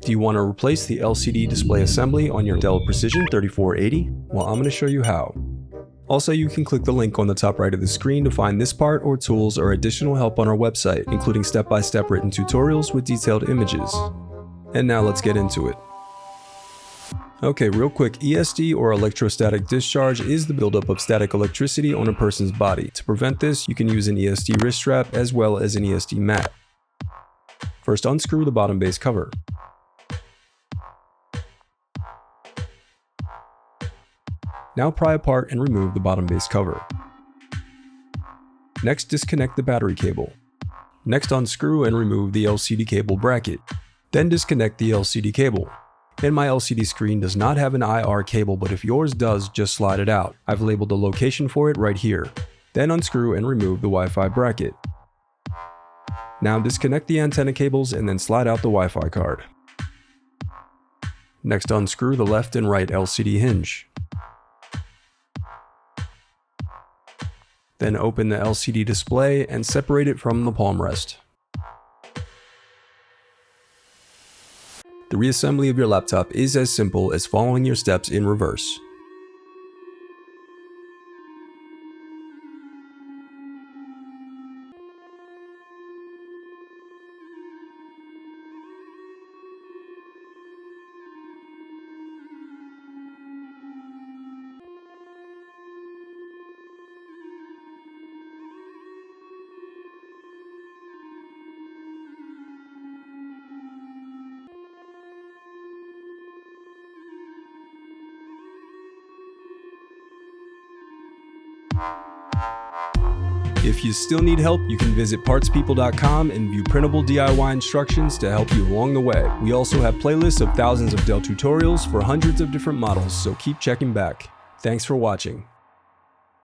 Do you want to replace the LCD display assembly on your Dell Precision 3480? Well, I'm going to show you how. Also, you can click the link on the top right of the screen to find this part or tools or additional help on our website, including step-by-step written tutorials with detailed images. And now let's get into it. Okay, real quick, ESD or electrostatic discharge is the buildup of static electricity on a person's body. To prevent this, you can use an ESD wrist strap as well as an ESD mat. First, unscrew the bottom base cover. Now pry apart and remove the bottom base cover. Next, disconnect the battery cable. Next, unscrew and remove the LCD cable bracket. Then disconnect the LCD cable. And my LCD screen does not have an IR cable, but if yours does, just slide it out. I've labeled the location for it right here. Then unscrew and remove the Wi-Fi bracket. Now disconnect the antenna cables and then slide out the Wi-Fi card. Next, unscrew the left and right LCD hinge. Then open the LCD display and separate it from the palm rest. The reassembly of your laptop is as simple as following your steps in reverse. If you still need help, you can visit partspeople.com and view printable DIY instructions to help you along the way. We also have playlists of thousands of Dell tutorials for hundreds of different models, so keep checking back. Thanks for watching.